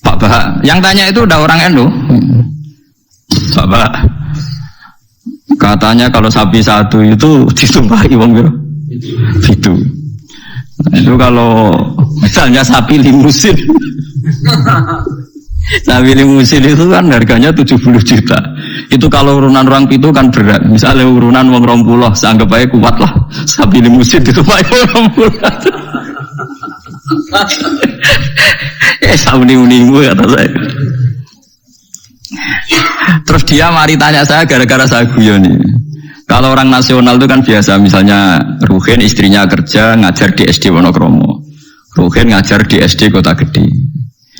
Pak Bah, yang tanya itu udah orang NU. Pak Bah, katanya kalau sapi satu itu ditumpahi wong piro? Itu. Itu kalau misalnya sapi limusin. Sapi limusin itu kan harganya 70 juta. Itu kalau urunan orang pitu kan berat. Misalnya urunan wong 20, seanggap aja kuat lah. Sapi limusin ditumpahi wong 20. Sauni-unimu kata saya. Terus dia mari tanya saya gara-gara saya guyon ini. Kalau orang nasional itu kan biasa, misalnya Ruhin istrinya kerja ngajar di SD Wonokromo, Ruhin ngajar di SD Kota Gede.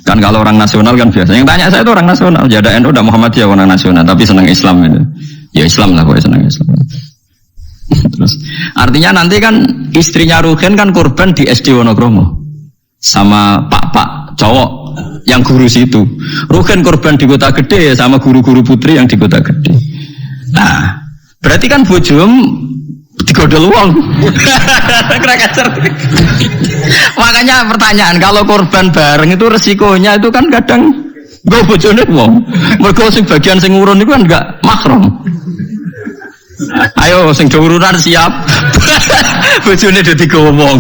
Kan kalau orang nasional kan biasa. Yang tanya saya itu orang nasional, ya ada NU, ada Muhammadiyah orang nasional, tapi senang Islam itu. Ya Islam lah, pokoknya senang Islam. Terus artinya nanti kan istrinya Ruhin kan korban di SD Wonokromo sama pak cowok yang guru situ. Ruhin korban di Kota Gede sama guru-guru putri yang di Kota Gede. Nah, berarti kan bojom digodol wong. Makanya pertanyaan, kalau korban bareng itu resikonya itu kan kadang gue bojone wong. Mergo sing bagian sing urun itu kan enggak mahram. Ayo sing urunan siap. Bojone dadi ngomong.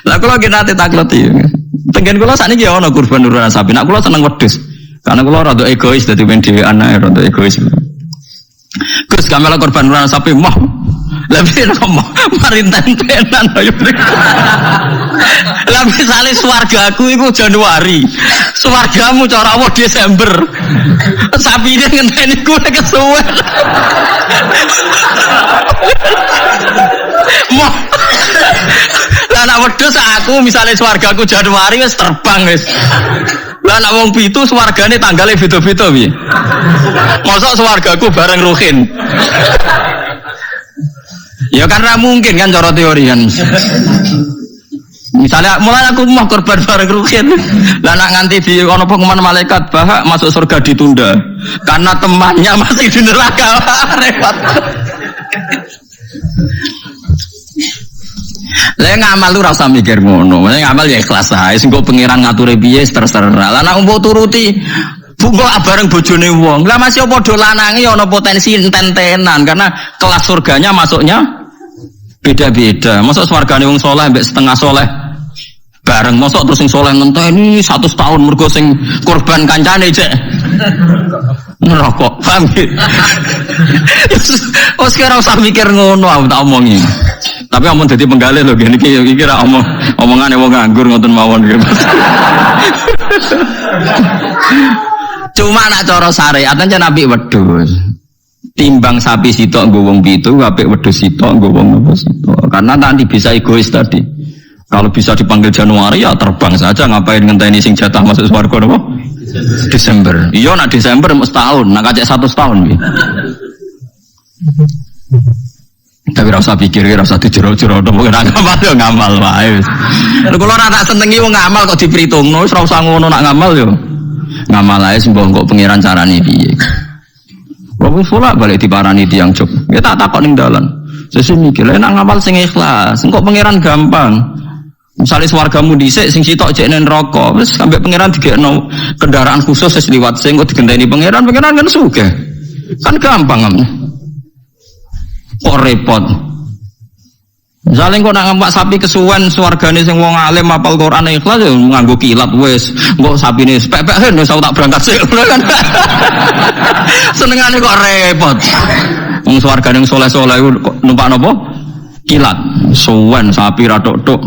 Lah kula ki nate takleti. Tengen kula sakniki ya ana kurban urunan sapi. Nek kula seneng wedhus. Karena kula rada egois dadi men dhewe anake rada egois. Gus kamela korban urunan sapi mah. Lah piye kok mari tentenan ayo. Lah misale swargaku iku Januari. Swargamu cara Allah Desember. Sapine ngenteni ku nek kesuwen. Moh. Lah nek wedhus aku misale swargaku Januari wis terbang wis. Lah nek wong pitu swargane tanggale beda-beda piye? Mosok swargaku bareng Ruhin. Ya kan ra mungkin kan cara teori kan. Misalnya mulai aku mau korban bareng Ruhin. Lah nak nganti di ono pengumuman malaikat bahwa masuk surga ditunda karena temannya masih di neraka. Repot. Lah ngamal lu ora usah mikir ngono. Ngamal ya ikhlas ae. Sing kok pangeran ngature piye terserah. Lah nek mbok turuti bungo bareng bojone wong. Lah masih padha lanange ana potensi enten-tenan karena kelas surganya masuknya beda-beda. Masuk swargane wong saleh mbek setengah saleh bareng. Masuk terus sing saleh ngenteni 100 tahun mergo sing korban kancane cek neraka. Paham ya? Wes kira usah mikir ngono aku tak omongi. Tapi amun dadi penggalih lho ngene iki ra omongane wong nganggur ngoten mawon gitu. Cuma nak cara syariat aja nabi wedhus. Timbang sapi sitok nggo wong pitu, apik wedhus sitok nggo wong apa sitok. Karena nanti bisa egois tadi. Kalau bisa dipanggil Januari ya terbang saja, ngapain ngenteni sing jatah masuk swarga napa? Desember. Iya nak Desember mesti tahun, nak kacek 100 tahun piye. Tapi ora usah pikir, ora usah dijero-jero mungkin ngamal yo ngamal wae. Lha kula ora tak senengi wong ngamal kok diperhitungno, wis ora usah ngono nak ngamal yo. Ngamal ae sembah kok pangeran carane piye. Wong fulah balik diparani tiyang jog. Ya tak takok ning dalan. Sesuk mikir, nek ngamal sing ikhlas, engko pangeran gampang. Misalnya swargamu dhisik sing sitok jek ning neraka, wis sampe pangeran digekno kendaraan khusus wis liwat sing kok digenteni pangeran kan sugih. Kan gampang kan. Kok repot. Misalnya kok nak ngempak sapi kesuwen swargane sing wong alim apal Quran ikhlas ya nganggo kilat wis. Engko sapine pepek wis tak berangkat sik kan. Senengane kok repot. Wong swargane saleh-saleh kok numpak napa? Kilat. Suwen sapi ra tok-tok.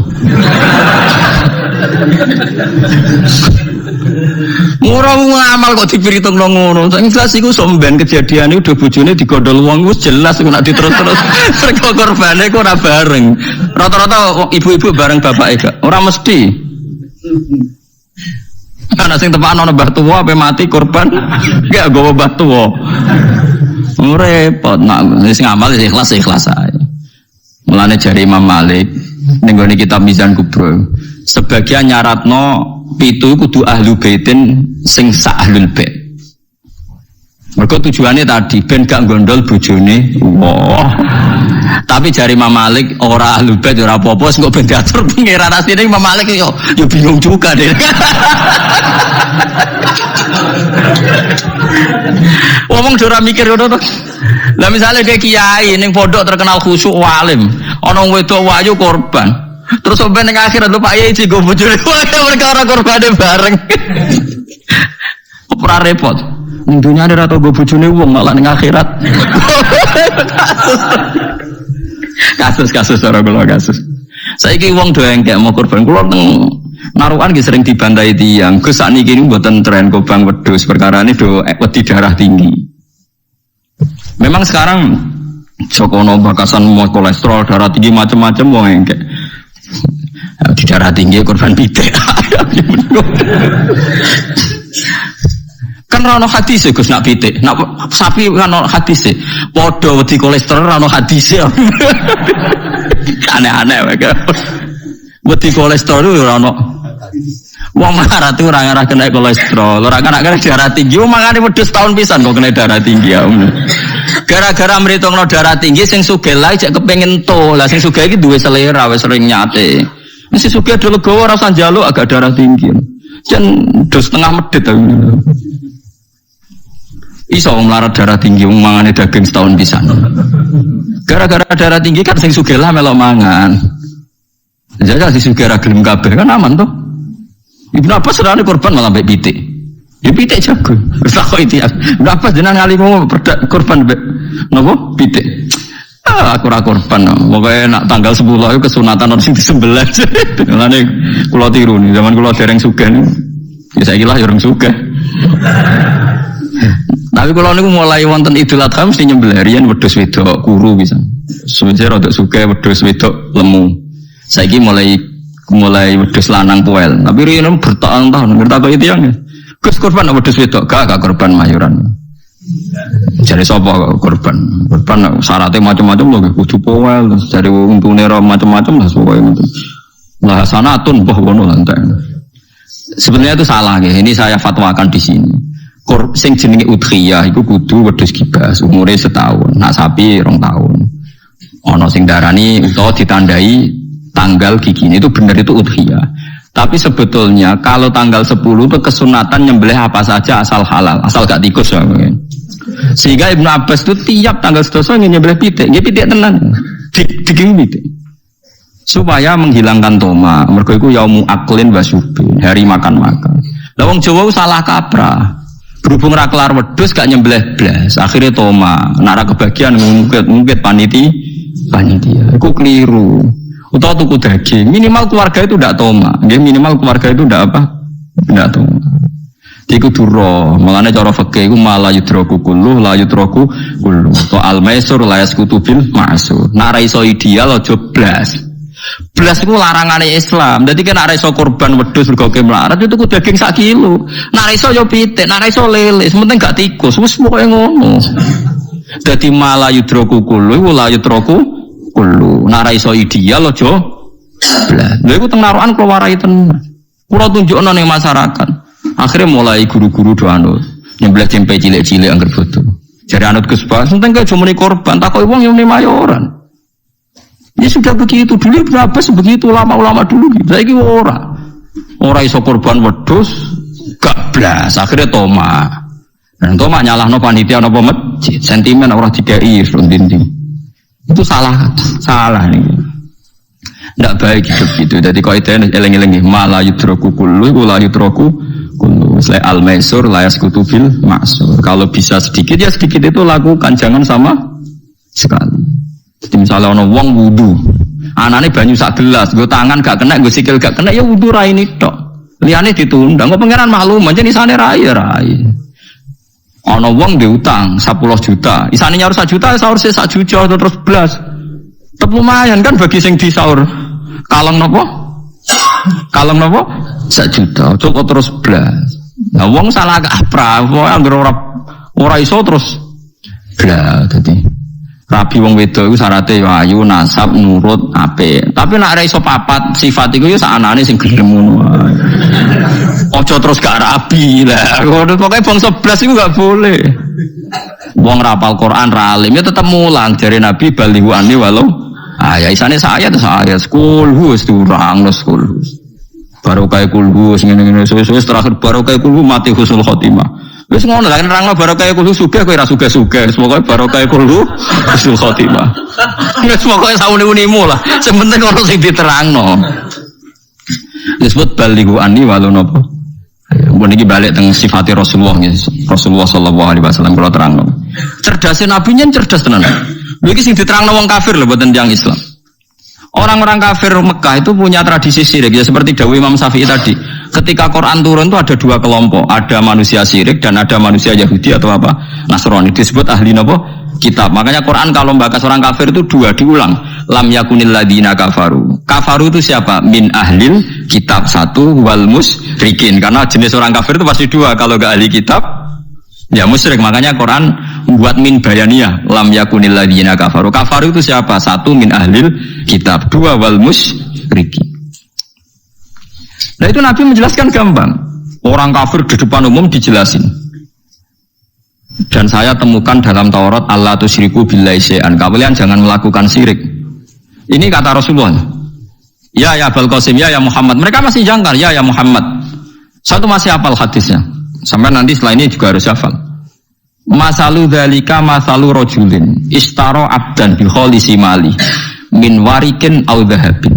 Ora ngamal kok dipiritungno ngono. Sing jelas iku somben kejadiane udah bojone digondol wong wis jelas nek diterus-terus mergo korbane kok ora bareng. Rata-rata ibu-ibu bareng bapake gak. Ora mesti. Ana sing tepakno mbah tuwa ape mati korban gak gowo mbah tuwa. Repot nak wis ngamal ikhlas ae. Mulane jari Imam Malik ning gone kitab Mizan Kubra. Sebagian nyaratno pitu kudu ahlu baitin sing sak ahlul bait. Mergo tujuannya tadi ben gak gondol bojone. Wah. Tapi jari Imam Malik ora ahlul bait ora apa-apa kok ben diatur pangeran asline Imam Malik yo bingung juga deh. Ngomong ora mikir ngono to. Lah misale kayak kiai ning pondok terkenal khusyuk alim, ana wedok wayu korban. Terus sampai ning akhirat lho Pak Yai digo bojone perkara korbane bareng. Ora repot. Ning dunyane ora tau go bojone wong malah ning akhirat. Kasus orang kula kasus. Saiki wong do engkek mau korban kula teng narukan nggih sering dibantai tiyang. Gus sakniki niku mboten tren kobang wedhus perkarane do wedi darah tinggi. Memang sekarang Jokono bakasan mau kolesterol, darah tinggi macam-macam wong engkek. Di darah tinggi korban pitik. Kan rano hadis Gus nak pitik, nak sapi kan rano hadis podo wedi kolesterol rano hadis aneh-aneh mereka wedi kolesterol itu rano wong marah tuh orang arah kena kolesterol orang kena darah tinggi makanya wedhus tahun pisan kok kena darah tinggi ya gara-gara mritungno darah tinggi sing sugih lae cek kepengin to lah sing sugih iki duwe selera wis sering nyate mesti sugih do legowo ora usah njaluk agak darah tinggi jan dos setengah medhit iso melarat darah tinggi mangane daging setahun pisan. Gara-gara darah tinggi kan sing sugih lah melok mangan. Jajal sing sugih ra gelem kabeh kan aman toh. Ibnu Abbas serane korban malah mbek pitik. Ya pitik jago. Wis tak kok iki. Ibnu Abbas jenengan ngalimu korban mbek napa? Pitik. Aku ora korban. Pokoke nak tanggal 10 itu kesunatan ono sing disembelih. Mulane kula tiru nih zaman kula dereng sugih niku. Ya saiki lah ya urung sugih. Tapi kalau niku mulai wonten Idul Adha mesti nyembelih riyen wedhus wedok kuru bisa. Suwe rada sugih wedhus wedok lemu. Saiki mulai wedhus lanang puel. Tapi riyen bertahun-tahun ngerti itu yang. Gus korban wedhus wedok gak korban mayuran. Jare sapa korban? Korban syaratnya macam-macam lho kudu puel terus jare untune macam-macam lah pokoke ngono. Lah sanatun mbah ngono lantai. Sebenarnya itu salah nggih. Ini saya fatwakan di sini. Sing jenenge udhiyah iku kudu wedhus kibas umure setahun, nak sapi 2 tahun. Ana sing darani utawa ditandai tanggal gigine itu benar itu udhiyah. Tapi sebetulnya kalau tanggal 10 itu kesunatan nyembelih apa saja asal halal, asal gak tikus ya. Sehingga Ibnu Abbas itu tiap tanggal 11 nyembelih pitik, nggih pitik tenan. Diging pitik. Supaya menghilangkan toma, mergo iku yaumu aklin wa syubin, hari makan-makan. Lah wong Jawa salah kaprah. Berhubung ra kelar wedhus gak nyembelih blas, akhirnya toma, nek ra kebagian ngungkit panitia. Iku keliru. Utawa tuku daging, minimal keluarga itu ndak toma. Nggih minimal keluarga itu ndak apa? Ndak toma. Iku duro, makane cara fikih iku mala yudraku kullu la yudraku kullu. To al-maisur la yaskutu bil ma'sur. Nek ra iso ideal aja blas. Belas itu larangan Islam. Jadi kan nek iso korban wedhus mergo melarat itu kudu daging 1 kilo. Nek iso yo pitik, nek iso lele, sementing gak tikus. Wis pokoke ngono. Dadi mala yudraku kullu iku la yudraku kullu. Nek iso ideal aja blas. Lha iku teng narukan kula warai tenan. Kula tunjukno ning masyarakat. Akhirnya mulai guru-guru do anut nyembelih tempe cilik-cilik angger foto. Jare anut Gus Bas, sementing gak cuma korban, takoki wong yo mayoran. Ya sudah begitu dulu berapa sebegitu ulama-ulama dulu gitu. Saiki ora iso korban wedhus gak blas akhirnya toma. Dan toma nyalahno panitia napa masjid, sentimen ora dikai dinding. Itu salah nih. Ndak baik gitu. Jadi kaidah eling-eling mala yudraku kullu la yudraku kullu. Selain al-maisur la yaskutu bil ma'sur. Kalau bisa sedikit ya sedikit itu lakukan, jangan sama sekali. Jadi misalnya ono wong wudu, anane banyu 1 gelas, gue tangan gak kena, gue sikil gak kena, ya wudu rai ini tok. Liane ditunda, gue pangeran maklum, aja isane rai. Ono wong diutang 10 juta, isane nyaur 1 juta, sahur 1 juta terus belas. Tetep lumayan kan bagi sing disaur. Kalong nopo? 1 juta, cukup terus belas. Nah wong salah kaprah, wong anggere ora iso terus belas tadi. Rabi wong wedok iku syaraté yo ayu, nasab, nurut, apik. Tapi nek ora iso papat sifat iku yo sakanane sing gelem ngono wae. Aja terus gak rabi lah. Pokoke bangsa blas iku gak boleh. Wong rapal Quran ra alim ya tetep mulang dari Nabi balighu anni walau ya isane saya kulhu wis durang kulhu. Barokah kulhu ngene-ngene wis terakhir barokah kulhu mati husnul khotimah. Wis ngono lah nerangno barokah kulhu sugih kowe ra sugih-sugih. Semoga barokah kulhu husnul khotimah. Wis pokoke sauni-unimu lah. Sing penting ono sing diterangno. Disebut balighu anni walau napa. Mbon iki balik teng sifate Rasulullah nggih. Rasulullah sallallahu alaihi wasallam kula terangno. Cerdasé nabi nyen cerdas tenan. Lha iki sing diterangno wong kafir lho mboten tiyang Islam. Orang-orang kafir Mekah itu punya tradisi syirik ya seperti dawuh Imam Syafi'i tadi. Ketika Quran turun itu ada dua kelompok, ada manusia syirik dan ada manusia Yahudi atau apa Nasrani. Disebut ahli napa? Kitab. Makanya Quran kalau membahas orang kafir itu dua diulang. Lam yakunil ladina kafaru. Kafaru itu siapa? Min ahlil kitab satu wal musyrikin. Karena jenis orang kafir itu pasti dua. Kalau enggak ahli kitab ya musyrik. Makanya Quran buat min bayaniyah. Lam yakunil ladina kafaru. Kafaru itu siapa? Satu min ahlil kitab, dua wal musyrikin. Nah itu Nabi menjelaskan gampang. Orang kafir di depan umum dijelasin. Dan saya temukan dalam Taurat Allah tusyriku billahi syai'an. Kalian jangan melakukan syirik. Ini kata Rasulullah. Ya Abul Qasim, ya Muhammad. Mereka masih jangkar, ya Muhammad. Satu masih hafal hadisnya. Sampai nanti setelah ini juga harus hafal. Masalu dzalika masalu rajulin istara abdan bi khalisi mali min warikin aw dhahabin.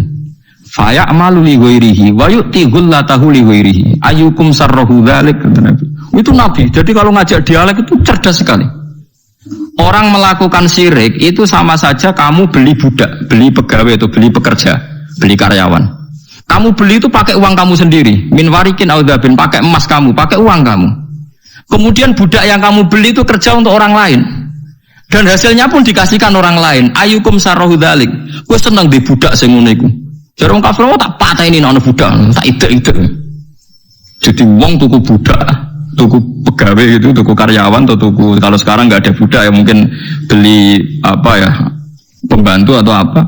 Fa ya'malu li ghairihi wa yu'ti ghullatahu li ghairihi. Ayyukum sarrahu dzalik kata Nabi. Itu Nabi. Jadi kalau ngajak dialek itu cerdas sekali. Orang melakukan syirik itu sama saja kamu beli budak, beli pegawai atau beli pekerja, beli karyawan. Kamu beli itu pakai uang kamu sendiri. Min warikin audabin, pakai emas kamu, pakai uang kamu. Kemudian budak yang kamu beli itu kerja untuk orang lain. Dan hasilnya pun dikasihkan orang lain. Ayyukum sarrahu dzalik. Gue seneng di budak sing ngono iku. Jare wong kafir tak pateni ana budak, tak ide-ide. Jadi wong tuku budak, tuku pegawai itu, tuku karyawan atau tuku, kalau sekarang nggak ada budak ya mungkin beli apa ya pembantu atau apa,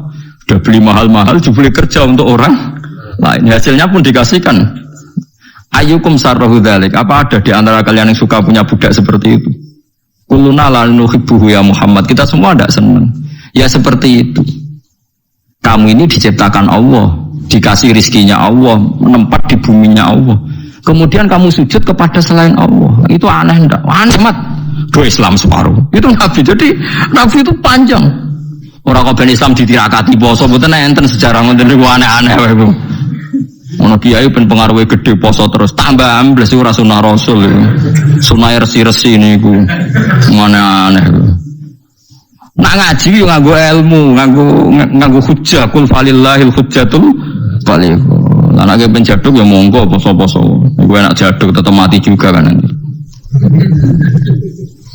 udah beli mahal-mahal, dibeli kerja untuk orang lain, hasilnya pun dikasihkan. Ayyukum sarrahu dzalik. Apa ada di antara kalian yang suka punya budak seperti itu? Kulluna la nuhibbuhu ya Muhammad. Kita semua tidak senang. Ya seperti itu. Kamu ini diciptakan Allah, dikasih rizkinya Allah, menempat di buminya Allah. Kemudian kamu sujud kepada selain Allah. Itu aneh enggak? Aneh mat. Do Islam separuh. Itu Nabi. Jadi Nabi itu panjang. Orang kau Islam ditirakati poso, betul enten sejarah ngoten niku aneh-aneh wae. Ono kiai ben pengaruhe gede poso terus tambah ambles ora sunah Rasul. Sunah resi-resi niku. Aneh-aneh. Nak ngaji yo nganggo ilmu, nganggo hujjah, kul falillahil hujjatul baligh. Lah nek ben jaduk ya monggo poso-poso. Kowe nak jaduk tetep mati juga kan nanti.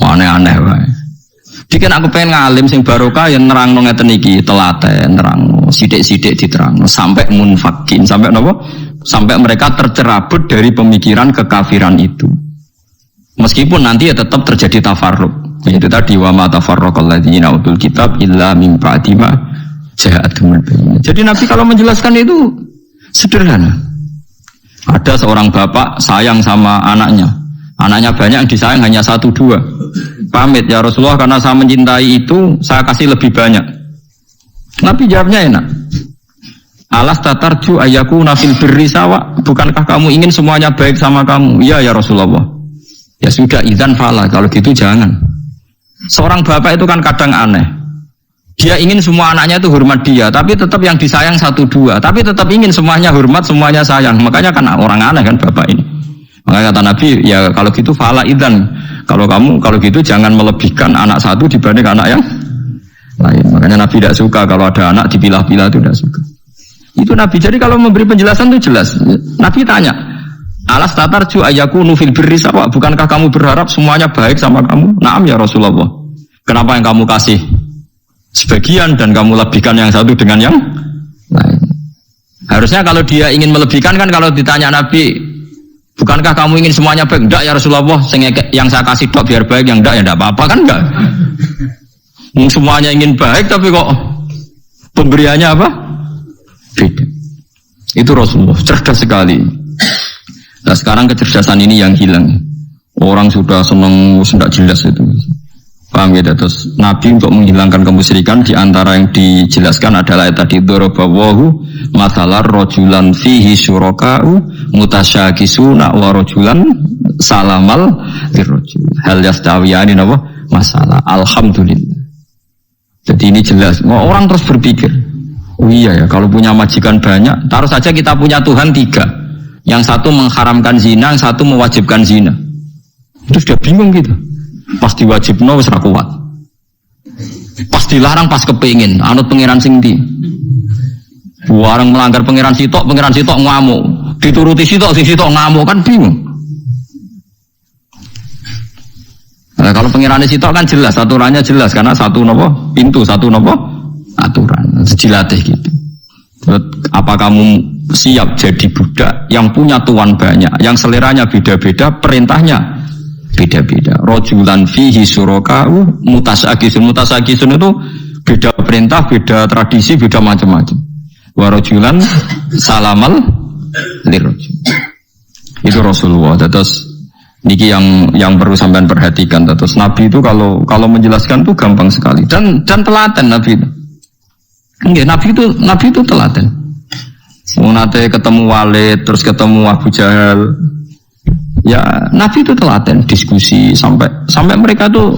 Aneh-aneh wae. Dikene aku pengen ngalim sing barokah yang nerangno ngeten iki, telaten nerangno, sithik-sithik diterangno sampai munfakin, sampai napa? Sampai mereka tercerabut dari pemikiran kekafiran itu. Meskipun nanti ya tetap terjadi tafarruq. Itu tadi wa ma tafarraqal ladzina utul kitab illa min ba'di ma ja'atumul bayyinah. Jadi Nabi kalau menjelaskan itu sederhana. Ada seorang bapak sayang sama anaknya. Anaknya banyak, yang disayang hanya 1-2. Pamit ya Rasulullah karena saya mencintai itu, saya kasih lebih banyak. Nabi jawabnya enak. Alas tatarju ayakuna fil birri sawa. Bukankah kamu ingin semuanya baik sama kamu? Iya ya Rasulullah. Ya sudah, idzan fala. Kalau gitu jangan. Seorang bapak itu kan kadang aneh. Dia ingin semua anaknya itu hormat dia, tapi tetap yang disayang 1-2. Tapi tetap ingin semuanya hormat, semuanya sayang. Makanya kan orang aneh kan bapak ini. Makanya kata Nabi, ya kalau gitu fala idzan. Kalau gitu jangan melebihkan anak satu dibanding anak yang lain. Makanya Nabi tidak suka kalau ada anak dipilah-pilah, itu tidak suka. Itu Nabi. Jadi kalau memberi penjelasan itu jelas. Nabi tanya, alas tatarju ayakunu fil birri sawa. Bukankah kamu berharap semuanya baik sama kamu? Naam ya Rasulullah. Kenapa yang kamu kasih sebagian dan kamu lebihkan yang satu dengan yang lain? Harusnya kalau dia ingin melebihkan kan kalau ditanya Nabi, bukankah kamu ingin semuanya baik? Enggak ya Rasulullah. Yang saya kasih dok biar baik, yang enggak ya enggak apa-apa kan enggak. Semuanya ingin baik tapi kok pemberiannya apa? Beda. Itu Rasulullah cerdas sekali. Nah sekarang kecerdasan ini yang hilang. Orang sudah senang, sudah jelas itu. Paham gitu. Terus Nabi untuk menghilangkan kemusyrikan di antara yang dijelaskan adalah tadi dorobawahu masalah rojulan fihi syuraka'u mutasyakisuna wa rojulan salamal lirrojul hal yastawiyani napa masalah. Alhamdulillah. Jadi ini jelas. Orang terus berpikir, oh iya ya, kalau punya majikan banyak, taruh saja kita punya Tuhan 3. Yang satu mengharamkan zina, yang satu mewajibkan zina. Itu sudah bingung gitu. Pas diwajibno wis ra kuat. Pas dilarang pas kepengin, anut pangeran sing ndi. Buareng melanggar pangeran sitok ngamuk. Dituruti sitok sing sitok ngamuk kan bingung. Nah, kalau pangeran sitok kan jelas, aturannya jelas karena satu nopo pintu, satu nopo aturan. Sejilatih gitu. Terus, apa kamu siap jadi budak yang punya tuan banyak, yang seleranya beda-beda, perintahnya beda-beda. Rojulan fihi syuraka'u mutasakisun itu beda perintah, beda tradisi, beda macam-macam. Wa rojulan salamal lirrojul. Itu Rasulullah. Terus niki yang perlu sampean perhatikan. Terus Nabi itu kalau menjelaskan itu gampang sekali dan telaten Nabi itu. Enggak, Nabi itu telaten. Nate ketemu Walid, terus ketemu Abu Jahal. Ya, Nabi itu telaten diskusi sampai mereka tuh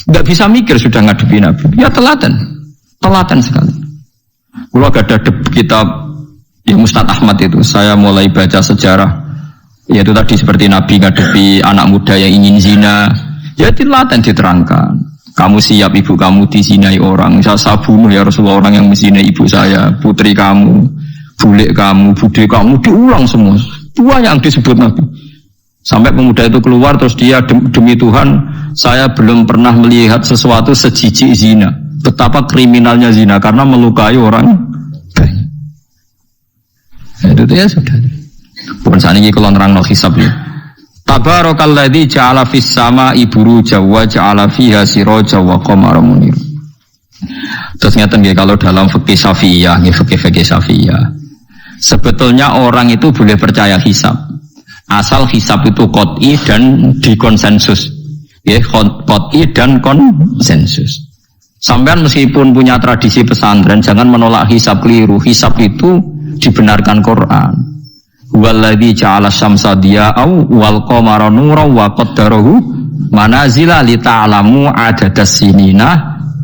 nggak bisa mikir sudah ngadepi Nabi. Ya telaten sekali. Kalau ada kitab yang Ustadz Ahmad itu, saya mulai baca sejarah. Yaitu tadi seperti Nabi ngadepi anak muda yang ingin zina. Ya telaten diterangkan. Kamu siap ibu kamu dizinai orang? Saya bunuh ya Rasulullah orang yang menzinai ibu saya, putri kamu, bule kamu, bude kamu, diulang semua. Dua yang disebut Nabi. Sampai pemuda itu keluar terus dia demi Tuhan saya belum pernah melihat sesuatu sejijik zina. Betapa kriminalnya zina karena melukai orang banyak. Itu ya sudah. Bukan saat ini kalau nerang no hisab ya. Tabarakalladzi ja'ala fis sama'i buruja wa ja'ala fiha siraja wa qamara munir. Terus ngeten nggih kalau dalam fikih Syafi'iyah, nggih fikih Syafi'iyah. Sebetulnya orang itu boleh percaya hisab. Asal hisab itu qot'i dan dikonsensus. Ya, qot'i dan konsensus. Sampean meskipun punya tradisi pesantren jangan menolak hisab keliru. Hisab itu dibenarkan Quran. Walladzi ja'ala syamsa diya'au wal qamara nuran wa qaddarahu manazila li ta'lamu adadas sinina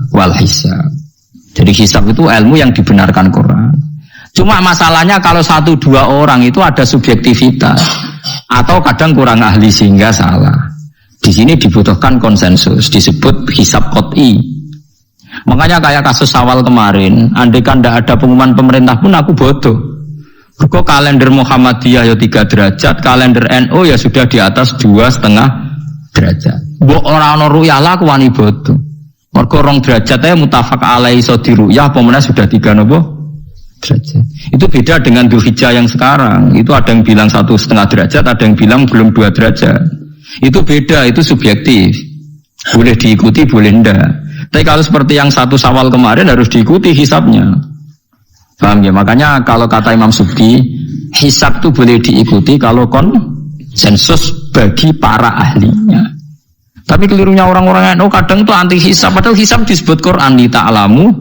wal hisab. Jadi hisab itu ilmu yang dibenarkan Quran. Cuma masalahnya kalau 1-2 orang itu ada subjektivitas atau kadang kurang ahli sehingga salah. Di sini dibutuhkan konsensus, disebut hisab qot'i. Makanya kayak kasus awal kemarin, andai kan tidak ada pengumuman pemerintah pun aku bodoh. Kok kalender Muhammadiyah ya 3 derajat, kalender NU ya sudah di atas 2,5 derajat. Mbok ora ana ruyah lah aku wani bodoh. Mergo 2 derajat ae mutafaq alaihi iso diruyah apa meneh sudah 3 napa derajat. Itu beda dengan Dzulhijjah yang sekarang. Itu ada yang bilang 1,5 derajat, ada yang bilang belum 2 derajat. Itu beda, itu subjektif. Boleh diikuti, boleh enggak. Tapi kalau seperti yang 1 Syawal kemarin harus diikuti hisabnya. Paham ya? Makanya kalau kata Imam Subki, hisab itu boleh diikuti kalau konsensus bagi para ahlinya. Tapi kelirunya orang-orang NU kadang itu anti hisab. Padahal hisab disebut Quran li ta'lamu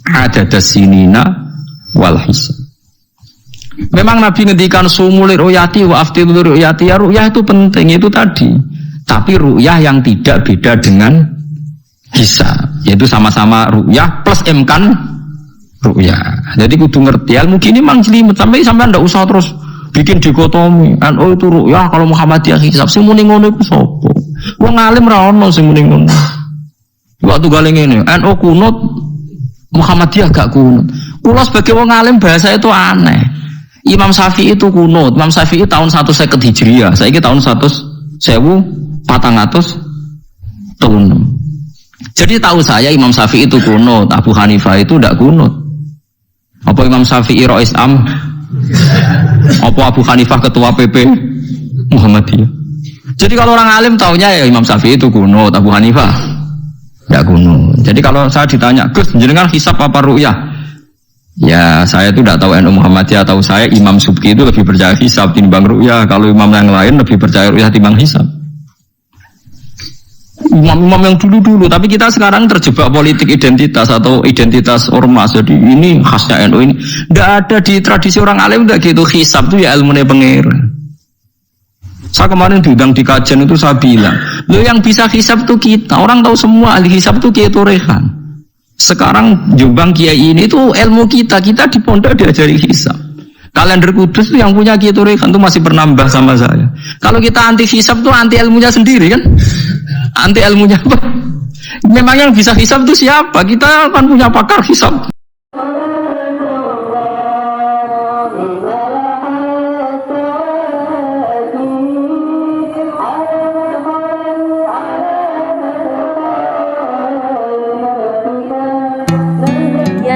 adadas sinina wal hisab. Memang Nabi ngendikan sumulir ru'yati wa aftidur ru'yati. Ya ru'yah itu penting, itu tadi. Tapi ru'yah yang tidak beda dengan hisab, yaitu sama-sama ru'yah plus imkan ru'yah. Jadi kudu ngerti ilmu gini mang jelimet sampai ndak usah terus bikin dikotomi. Oh itu ru'yah kalau Muhammadiyah hisab sing muni ngono iku sapa? Wong alim ra ono sing muni ngono. Waktu gale ngene, NU kunut Muhammadiyah gak kunut. Kula sebagai wong alim bahasa itu aneh. Imam Syafi'i itu kunut. Imam Syafi'i tahun 150 Hijriah. Saiki tahun 1436. Jadi tahu saya Imam Syafi'i itu kunut, Abu Hanifah itu tidak kunut. Apa Imam Syafi'i Rais Am? Apa Abu Hanifah ketua PP Muhammadiyah? Jadi kalau orang alim taunya ya Imam Syafi'i itu kunut, Abu Hanifah tidak kunut. Jadi kalau saya ditanya, Gus, jenengan hisab apa ru'yah? Ya saya itu tidak tahu NU Muhammadiyah, tahu saya Imam Subki itu lebih percaya hisab timbang ru'yah. Kalau imam yang lain lebih percaya ru'yah timbang hisab. Imam-imam yang dulu-dulu, tapi kita sekarang terjebak politik identitas atau identitas ormas. Jadi ini khasnya NU ini. Tidak ada di tradisi orang alim tidak gitu. Hisab itu ya ilmunya pangeran. Saya kemarin diundang di kajian itu saya bilang, lo yang bisa hisab itu kita. Orang tahu semua ahli hisab itu Kiai Torehan. Sekarang Jombang Kiai ini itu ilmu kita. Kita di pondok diajari hisab. Kalender Kudus itu yang punya Kiai Torehan itu masih pernambah sama saya. Kalau kita anti hisab itu anti ilmunya sendiri kan? Anti ilmunya apa? Memang yang bisa hisab itu siapa? Kita kan punya pakar hisab.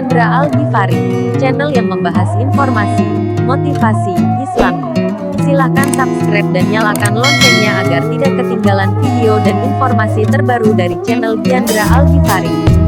Diandra Al-Ghifari, channel yang membahas informasi, motivasi, Islami. Silakan subscribe dan nyalakan loncengnya agar tidak ketinggalan video dan informasi terbaru dari channel Diandra Al-Ghifari.